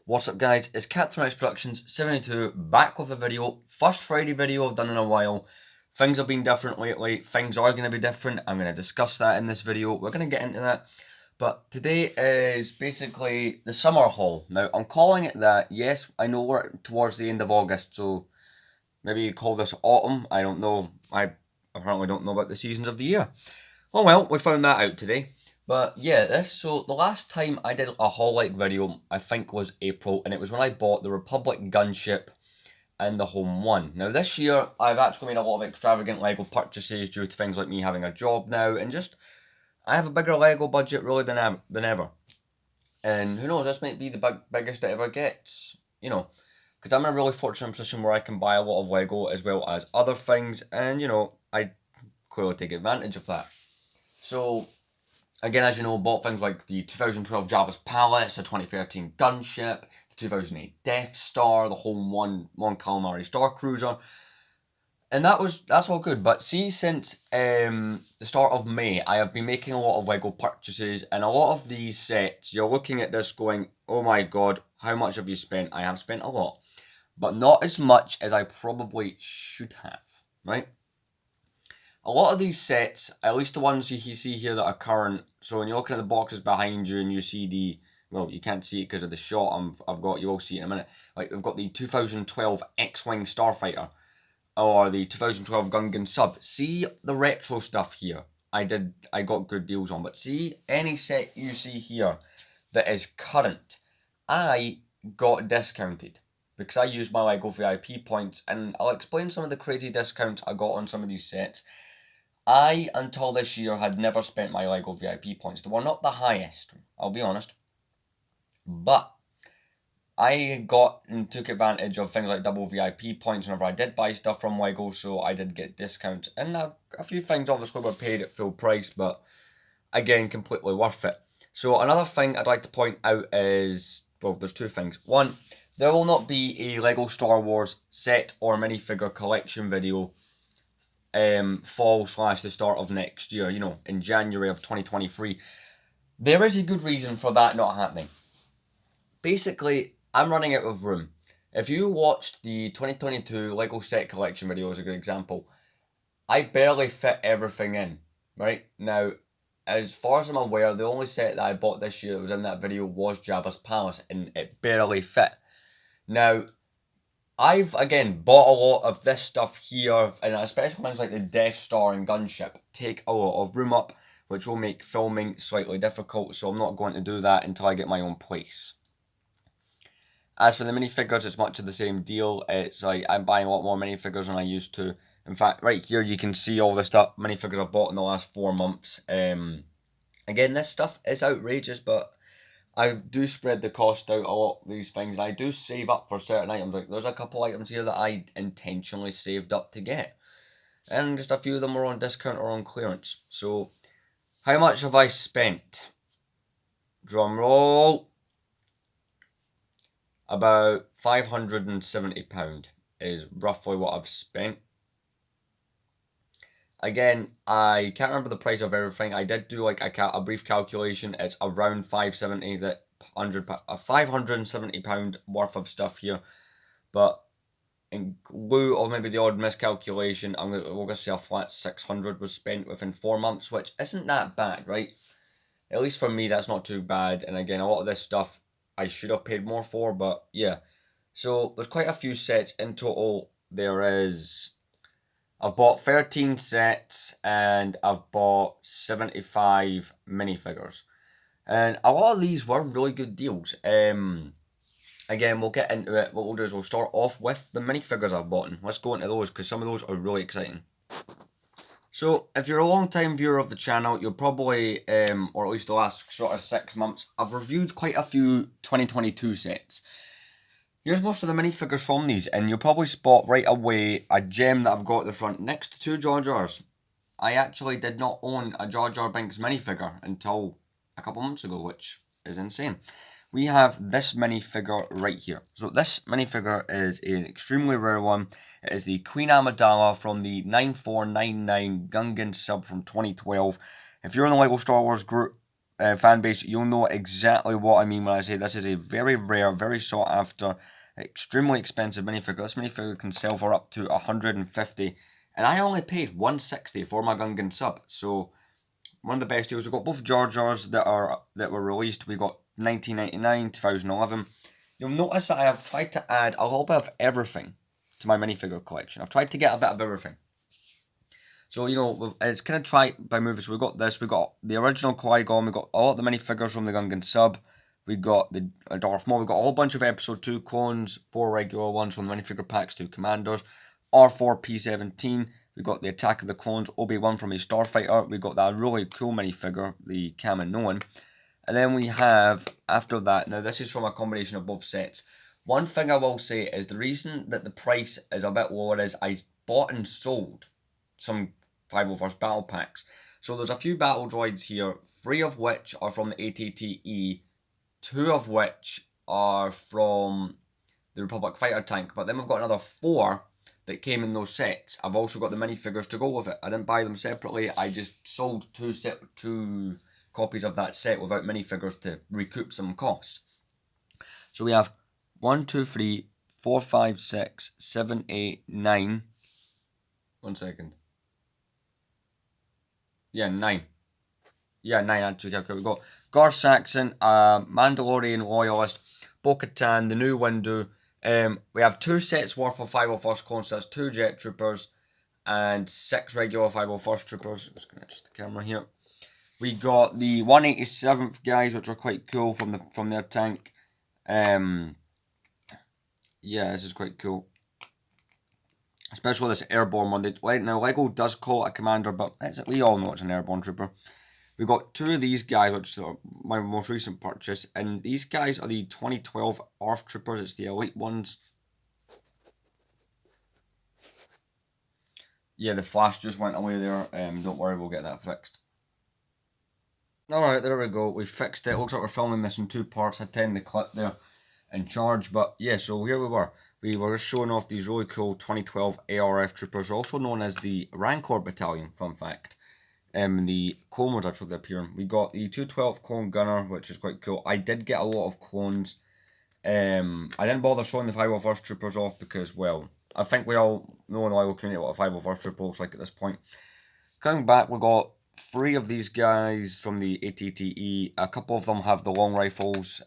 What's up guys, it's Captain Rice Productions 72 back with a video. First Friday video I've done in a while. Things have been different lately, things are going to be different. I'm going to discuss that in this video, we're going to get into that. But today is basically the summer haul. Now I'm calling it that, yes I know we're towards the end of August, so maybe you call this autumn, I don't know. I apparently don't know about the seasons of the year. Oh well, we found that out today. But yeah, so the last time I did a haul-like video, I think was April, and it was when I bought the Republic gunship and the Home 1. Now this year, I've actually made a lot of extravagant LEGO purchases due to things like me having a job now, and just, I have a bigger LEGO budget really than ever. And who knows, this might be the biggest it ever gets, you know, because I'm in a really fortunate position where I can buy a lot of LEGO as well as other things, and you know, I clearly take advantage of that. So, again, as you know, bought things like the 2012 Jabba's Palace, the 2013 Gunship, the 2008 Death Star, the Home 1 Mon Calamari Star Cruiser, and that's all good. But see, since the start of May, I have been making a lot of LEGO purchases, and a lot of these sets, you're looking at this going, oh my god, how much have you spent? I have spent a lot, but not as much as I probably should have, right? A lot of these sets, at least the ones you see here that are current, so when you're looking at the boxes behind you and you see the, well, you can't see it because of the shot I've got, you will see it in a minute. Like, we've got the 2012 X-Wing Starfighter, or the 2012 Gungan Sub. See the retro stuff here, I got good deals on, but see any set you see here that is current, I got discounted because I used my LEGO VIP points, and I'll explain some of the crazy discounts I got on some of these sets. I, until this year, had never spent my LEGO VIP points. They were not the highest, I'll be honest. But I got and took advantage of things like double VIP points whenever I did buy stuff from LEGO, so I did get discounts. And a few things obviously were paid at full price, but again, completely worth it. So another thing I'd like to point out is, well, there's two things. One, there will not be a LEGO Star Wars set or minifigure collection video fall / the start of next year, you know, in January of 2023. There is a good reason for that not happening. Basically, I'm running out of room. If you watched the 2022 LEGO set collection video as a good example, I barely fit everything in, right? Now, as far as I'm aware, the only set that I bought this year that was in that video was Jabba's Palace, and it barely fit. Now, I've, again, bought a lot of this stuff here, and especially things like the Death Star and Gunship take a lot of room up, which will make filming slightly difficult, so I'm not going to do that until I get my own place. As for the minifigures, it's much of the same deal. It's like I'm buying a lot more minifigures than I used to. In fact, right here you can see all the stuff minifigures I've bought in the last 4 months. Again, this stuff is outrageous, but I do spread the cost out a lot of these things. I do save up for certain items. Like, there's a couple items here that I intentionally saved up to get, and just a few of them were on discount or on clearance. So, how much have I spent? Drum roll. About £570 is roughly what I've spent. Again, I can't remember the price of everything. I did do like a brief calculation. It's around £570 £570 worth of stuff here. But in lieu of maybe the odd miscalculation, we're going to say a flat 600 was spent within 4 months, which isn't that bad, right? At least for me, that's not too bad. And again, a lot of this stuff I should have paid more for, but yeah. So there's quite a few sets in total. I've bought 13 sets and I've bought 75 minifigures. And a lot of these were really good deals. Again, we'll get into it. What we'll do is we'll start off with the minifigures I've bought. Let's go into those because some of those are really exciting. So, if you're a long time viewer of the channel, you'll probably, or at least the last sort of 6 months, I've reviewed quite a few 2022 sets. Here's most of the minifigures from these, and you'll probably spot right away a gem that I've got at the front next to 2 Jar Jars. I actually did not own a Jar Jar Binks minifigure until a couple months ago, which is insane. We have this minifigure right here. So this minifigure is an extremely rare one. It is the Queen Amidala from the 9499 Gungan sub from 2012. If you're in the LEGO Star Wars group, fan base, you'll know exactly what I mean when I say this is a very rare, very sought after, extremely expensive minifigure. This minifigure can sell for up to 150, and I only paid 160 for my Gungan sub. So one of the best deals. We've got both Jar Jars that were released. We got 1999, 2011. You'll notice that I have tried to add a little bit of everything to my minifigure collection. I've tried to get a bit of everything. So, you know, it's kind of try by movies. So we got this, we got the original Qui-Gon, we got all the minifigures from the Gungan sub, we got the Darth Maul, we got a whole bunch of Episode 2 clones, 4 regular ones from the minifigure packs, 2 commanders, R4P17, we got the Attack of the Clones, Obi-Wan from a Starfighter, we got that really cool minifigure, the Kaminoan, and then we have, after that, now this is from a combination of both sets. One thing I will say is the reason that the price is a bit lower is I bought and sold some 501st battle packs. So there's a few battle droids here, 3 of which are from the AT-TE, 2 of which are from the Republic fighter tank, but then we've got another 4 that came in those sets. I've also got the minifigures to go with it. I didn't buy them separately, I just sold two copies of that set without minifigures to recoup some cost. So we have 1, 2, 3, 4, 5, 6, 7, 8, 9. 1 second. Yeah, 9. Yeah, 9 actually. Okay, we've got Gar Saxon, Mandalorian Loyalist, Bo-Katan, the New Windu. We have 2 sets worth of 501st clones, so that's 2 Jet Troopers and 6 regular 501st Troopers. I'm just going to adjust the camera here. We got the 187th guys, which are quite cool from their tank. Yeah, this is quite cool. Especially this airborne one. Now, Lego does call it a commander, but we all know it's an airborne trooper. We've got 2 of these guys, which are my most recent purchase. And these guys are the 2012 ARF troopers. It's the elite ones. Yeah, the flash just went away there. Don't worry, we'll get that fixed. Alright, there we go. We fixed it. Looks like we're filming this in 2 parts. I tend the clip there in charge. But yeah, so here we were. We were just showing off these really cool 2012 ARF troopers, also known as the Rancor Battalion, fun fact. The clone mods actually appearing. We got the 212 Clone Gunner, which is quite cool. I did get a lot of clones. I didn't bother showing the 501st troopers off because, well, I think we all know in the Lego community what a 501st trooper looks like at this point. Coming back, we got 3 of these guys from the AT-TE. A couple of them have the long rifles.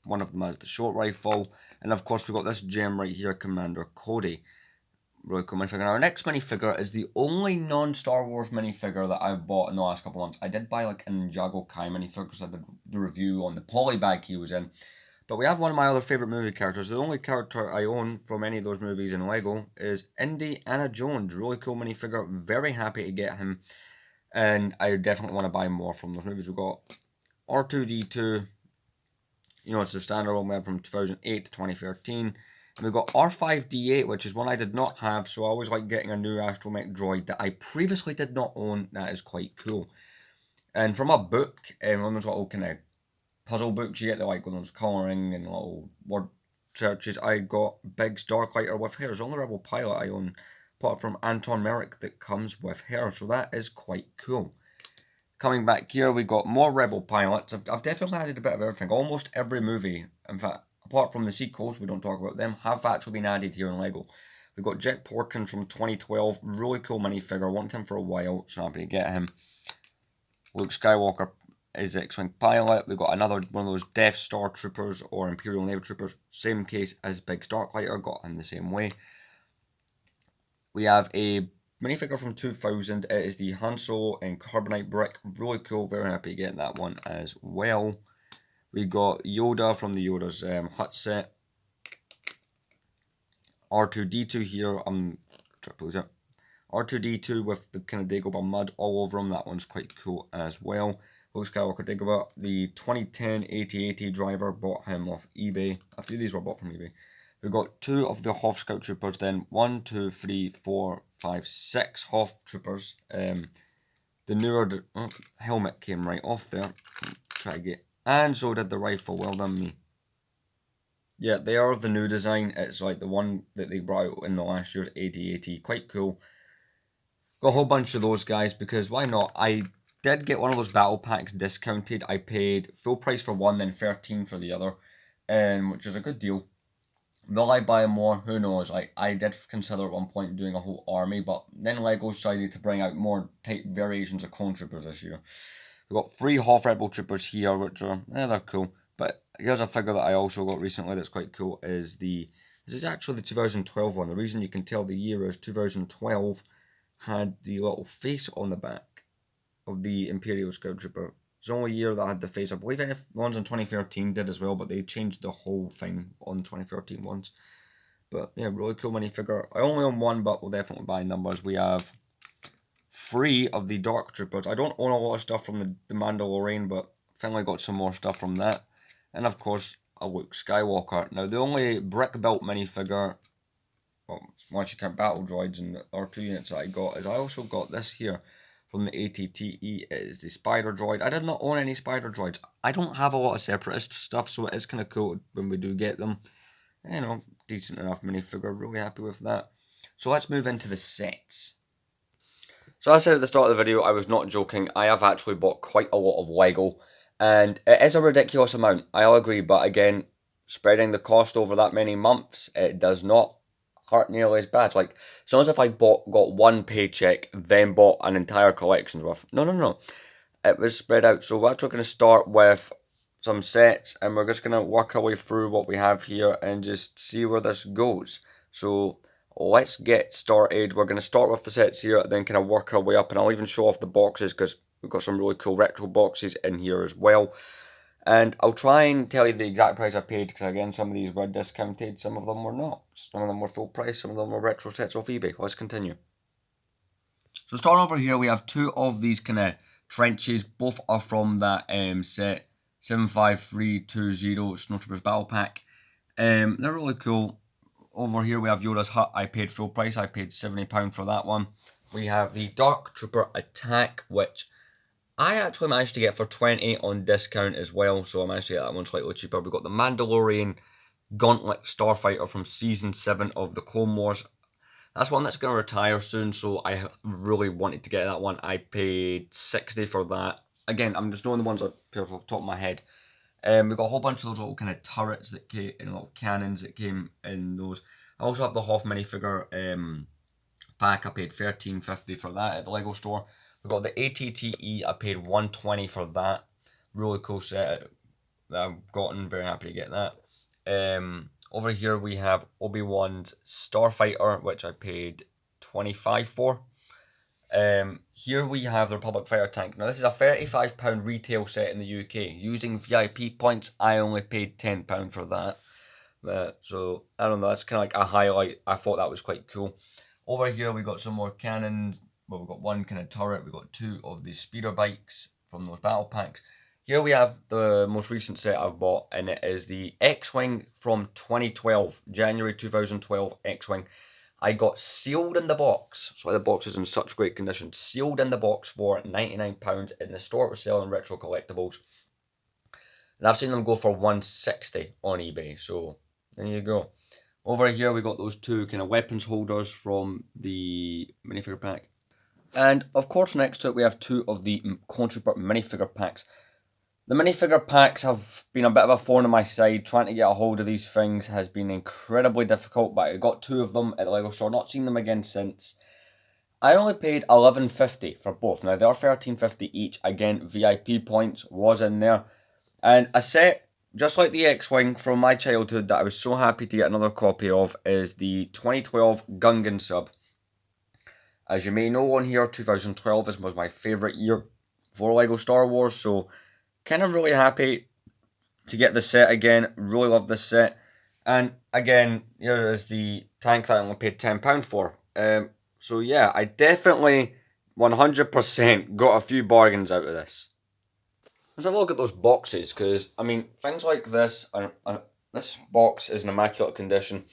One of them has the short rifle. And of course, we've got this gem right here, Commander Cody. Really cool minifigure. Now, our next minifigure is the only non-Star Wars minifigure that I've bought in the last couple of months. I did buy like an Ninjago Kai minifigure because I did the review on the polybag he was in. But we have one of my other favourite movie characters. The only character I own from any of those movies in Lego is Indiana Jones. Really cool minifigure. Very happy to get him. And I definitely want to buy more from those movies. We've got R2-D2. You know, it's the standard one we had from 2008 to 2013. And we've got R5-D8, which is one I did not have. So I always like getting a new astromech droid that I previously did not own. That is quite cool. And from a book, one of those little kind of puzzle books you get, that like with those colouring and little word searches, I got Biggs Darklighter with her. It's the only Rebel pilot I own, apart from Anton Merrick, that comes with her. So that is quite cool. Coming back here, we got more Rebel pilots. I've definitely added a bit of everything. Almost every movie, in fact, apart from the sequels, we don't talk about them, have actually been added here in Lego. We've got Jet Porkins from 2012. Really cool minifigure. Wanted him for a while, so happy to get him. Luke Skywalker is X-Wing pilot. We've got another one of those Death Star troopers or Imperial Navy troopers. Same case as Biggs Darklighter. Got him the same way. We have a minifigure from 2000. It is the Han Solo in Carbonite Brick. Really cool. Very happy to get that one as well. We got Yoda from the Yoda's hut set. R2-D2 here. R2-D2 with the kind of Dagobah mud all over him. That one's quite cool as well. Luke Skywalker Dagobah. The 2010 AT-AT driver, bought him off eBay. A few of these were bought from eBay. We've got 2 of the Hoth Scout Troopers then. 1, 2, 3, 4, 5, 6 Hoth Troopers. The newer helmet came right off there. Try to get. And so did the rifle. Well done me. Yeah, they are of the new design. It's like the one that they brought out in the last year's AT-AT. Quite cool. Got a whole bunch of those guys because why not? I did get one of those battle packs discounted. I paid full price for one, then 13 for the other, which is a good deal. Will I buy more? Who knows? Like, I did consider at one point doing a whole army, but then LEGO decided to bring out more type variations of clone troopers this year. We've got 3 Hoth Rebel troopers here, which are, they're cool. But here's a figure that I also got recently that's quite cool, this is actually the 2012 one. The reason you can tell the year is 2012 had the little face on the back of the Imperial Scout Trooper. It's the only year that had the face. I believe any ones in 2013 did as well, but they changed the whole thing on the 2013 ones. But yeah, really cool minifigure. I only own one, but we'll definitely buy numbers. We have 3 of the Dark Troopers. I don't own a lot of stuff from the Mandalorian, but finally got some more stuff from that. And of course, a Luke Skywalker. Now, the only brick-built minifigure, well, once you count battle droids and the R2 units that I got, is I also got this here from the ATTE. It is the Spider Droid. I did not own any Spider Droids. I don't have a lot of Separatist stuff, so it is kind of cool when we do get them. You know, decent enough minifigure. Really happy with that. So let's move into the sets. So as I said at the start of the video, I was not joking. I have actually bought quite a lot of LEGO. And it is a ridiculous amount, I'll agree. But again, spreading the cost over that many months, it does not hurt nearly as bad. Like, it's not as if I got one paycheck, then bought an entire collection's worth. No. It was spread out. So we're actually going to start with some sets, and we're just going to work our way through what we have here and just see where this goes. So let's get started. We're going to start with the sets here, then kind of work our way up, and I'll even show off the boxes because we've got some really cool retro boxes in here as well. And I'll try and tell you the exact price I paid, because again, some of these were discounted, some of them were not. Some of them were full price, some of them were retro sets off eBay. Let's continue. So starting over here, we have 2 of these kind of trenches. Both are from that set 75320 Snowtroopers Battle Pack. They're really cool. Over here we have Yoda's Hut. I paid full price. I paid £70 for that one. We have the Dark Trooper Attack, which I actually managed to get for 20 on discount as well, so I managed to get that one slightly cheaper. We've got the Mandalorian Gauntlet Starfighter from Season 7 of the Clone Wars. That's one that's going to retire soon, so I really wanted to get that one. I paid 60 for that. Again, I'm just knowing the ones off the top of my head. We've got a whole bunch of those little kind of turrets that came, and little cannons that came in those. I also have the Hoth minifigure pack. I paid $13.50 for that at the LEGO store. We've got the ATTE, I paid $120 for that. Really cool set that I've gotten, very happy to get that. Over here we have Obi-Wan's Starfighter, which I paid $25 for. Here we have the Republic Fighter Tank. Now this is a £35 retail set in the UK. Using VIP points, I only paid £10 for that. So, I don't know, that's kind of like a highlight. I thought that was quite cool. Over here we got some more cannons. Well, we've got one kind of turret, we've got 2 of the speeder bikes from those battle packs. Here we have the most recent set I've bought, and it is the X-Wing from 2012, January 2012 X-Wing. I got sealed in the box, that's why the box is in such great condition, sealed in the box for £99 in the store it was selling retro collectibles. And I've seen them go for $160 on eBay, so there you go. Over here we got those 2 kind of weapons holders from the minifigure pack. And of course next to it we have 2 of the Clone Trooper minifigure packs. The minifigure packs have been a bit of a thorn in my side. Trying to get a hold of these things has been incredibly difficult, but I got 2 of them at the LEGO store, not seen them again since. I only paid $11.50 for both. Now they are $13.50 each. Again, VIP points was in there. And a set, just like the X-Wing from my childhood that I was so happy to get another copy of, is the 2012 Gungan sub. As you may know on here, 2012 was my favourite year for LEGO Star Wars, so kind of really happy to get this set again. Really love this set. And again, here is the tank that I only paid £10 for. So yeah, I definitely 100% got a few bargains out of this. Let's have a look at those boxes, because, I mean, things like this, this box is in immaculate condition.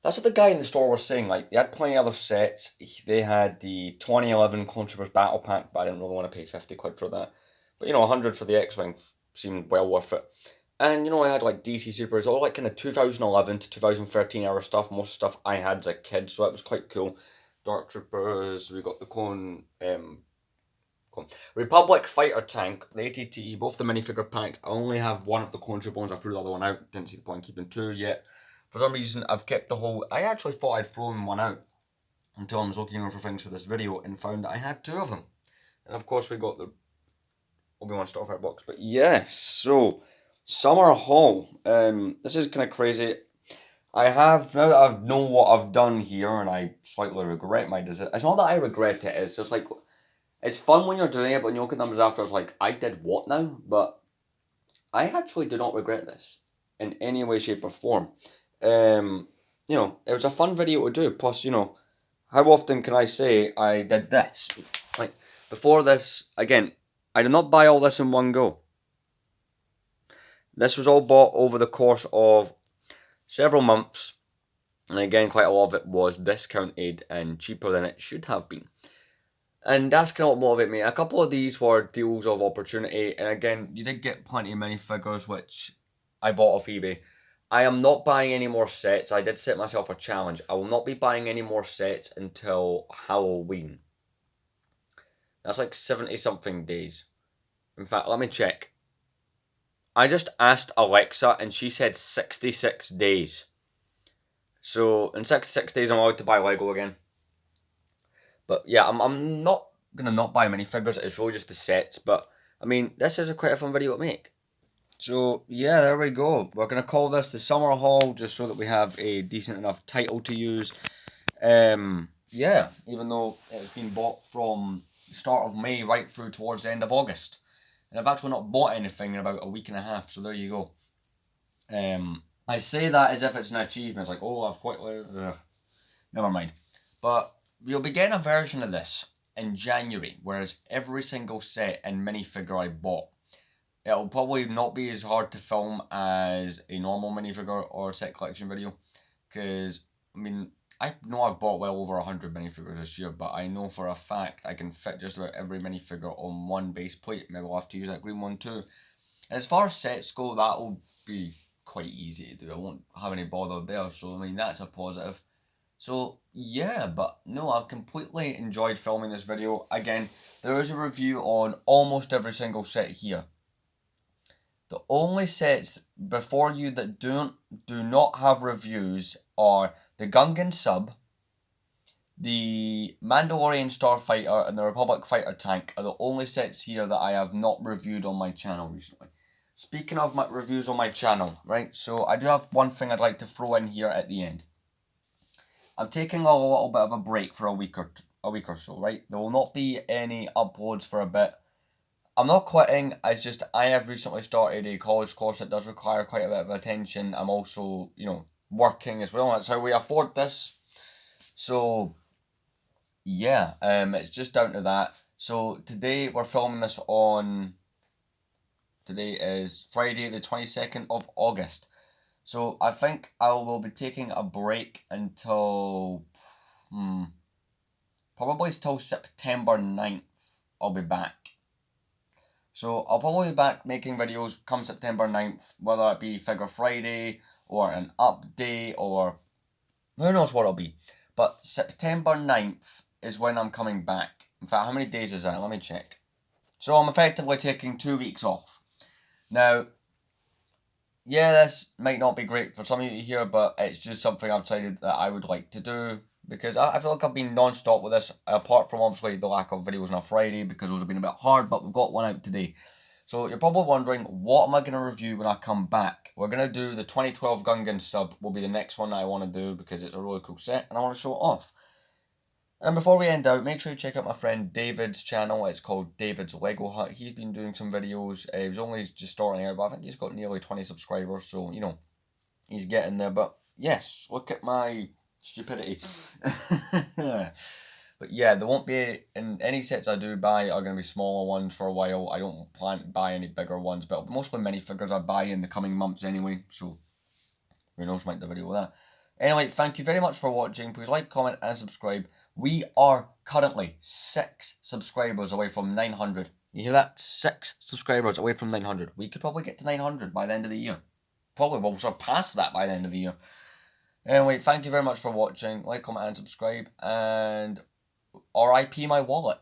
That's what the guy in the store was saying. Like, they had plenty of other sets. They had the 2011 Clone Troopers Battle Pack, but I didn't really want to pay 50 quid for that. But, you know, 100 for the X-Wing seemed well worth it. And, you know, I had, like, DC Supers, all, like, kind of 2011 to 2013 era stuff. Most stuff I had as a kid, so that was quite cool. Dark Troopers, we got the Clone Cool. Republic Fighter Tank, the ATTE, both the minifigure packs. I only have one of the contra bones. I threw the other one out. Didn't see the point in keeping two yet. For some reason, I've kept the whole... I actually thought I'd thrown one out until I was looking over things for this video and found that I had two of them. And of course, we got the Obi-Wan Starfighter box. But yes, so summer haul. This is kind of crazy. I have, now that I know what I've done here, and I slightly regret my decision. It's not that I regret it, it's just like, it's fun when you're doing it, but when you look at numbers after, it's like, I did what now? But I actually do not regret this in any way, shape, or form. You know, it was a fun video to do. Plus, you know, how often can I say I did this? Like, before this, again, I did not buy all this in one go. This was all bought over the course of several months. And again, quite a lot of it was discounted and cheaper than it should have been. And that's kind of what motivated me. A couple of these were deals of opportunity. And again, you did get plenty of minifigures, which I bought off eBay. I am not buying any more sets. I did set myself a challenge. I will not be buying any more sets until Halloween. That's like 70-something days. In fact, let me check. I just asked Alexa and she said 66 days. So in 66 days I'm allowed to buy Lego again. But yeah, I'm not going to not buy minifigures. It's really just the sets. But I mean, this is quite a fun video to make. So yeah, there we go. We're going to call this the summer haul just so that we have a decent enough title to use. Yeah, even though it's been bought from the start of May right through towards the end of August. And I've actually not bought anything in about a week and a half, so there you go. I say that as if it's an achievement. It's like, oh, I've quite... never mind. But we'll be getting a version of this in January, whereas every single set and minifigure I bought, it'll probably not be as hard to film as a normal minifigure or set collection video. Because, I mean, I know I've bought well over 100 minifigures this year, but I know for a fact I can fit just about every minifigure on one base plate. Maybe I'll have to use that green one too. And as far as sets go, that'll be quite easy to do. I won't have any bother there, so I mean, that's a positive. So, yeah, but no, I've completely enjoyed filming this video. Again, there is a review on almost every single set here. The only sets before you that do not have reviews are the Gungan Sub, the Mandalorian Starfighter, and the Republic Fighter Tank are the only sets here that I have not reviewed on my channel recently. Speaking of my reviews on my channel, right, so I do have one thing I'd like to throw in here at the end. I'm taking a little bit of a break for a week or so, right? There will not be any uploads for a bit. I'm not quitting, it's just I have recently started a college course that does require quite a bit of attention. I'm also, you know, working as well. That's how we afford this. So, yeah, it's just down to that. So, today we're filming this on... Today is Friday the 22nd of August. So, I think I will be taking a break until... probably till September 9th I'll be back. So I'll probably be back making videos come September 9th, whether it be Figure Friday, or an update, or who knows what it'll be. But September 9th is when I'm coming back. In fact, how many days is that? Let me check. So I'm effectively taking 2 weeks off. Now, yeah, this might not be great for some of you to hear, but it's just something I've decided that I would like to do. Because I feel like I've been non-stop with this, apart from obviously the lack of videos on a Friday, because those have been a bit hard, but we've got one out today. So you're probably wondering, what am I going to review when I come back? We're going to do the 2012 Gungan Sub, will be the next one I want to do, because it's a really cool set, and I want to show it off. And before we end out, make sure you check out my friend David's channel. It's called David's Lego Hut. He's been doing some videos. He was only just starting out, but I think he's got nearly 20 subscribers, so, you know, he's getting there. But, yes, look at my... stupidity. But yeah, there won't be, in any sets I do buy are going to be smaller ones for a while. I don't plan to buy any bigger ones, but mostly minifigures I buy in the coming months anyway, so who knows, might do a video with that. Anyway, thank you very much for watching. Please like, comment and subscribe. We are currently 6 subscribers away from 900. You hear that? 6 subscribers away from 900. We could probably get to 900 by the end of the year. Probably will surpass that by the end of the year. Anyway, thank you very much for watching. Like, comment and subscribe. And RIP my wallet.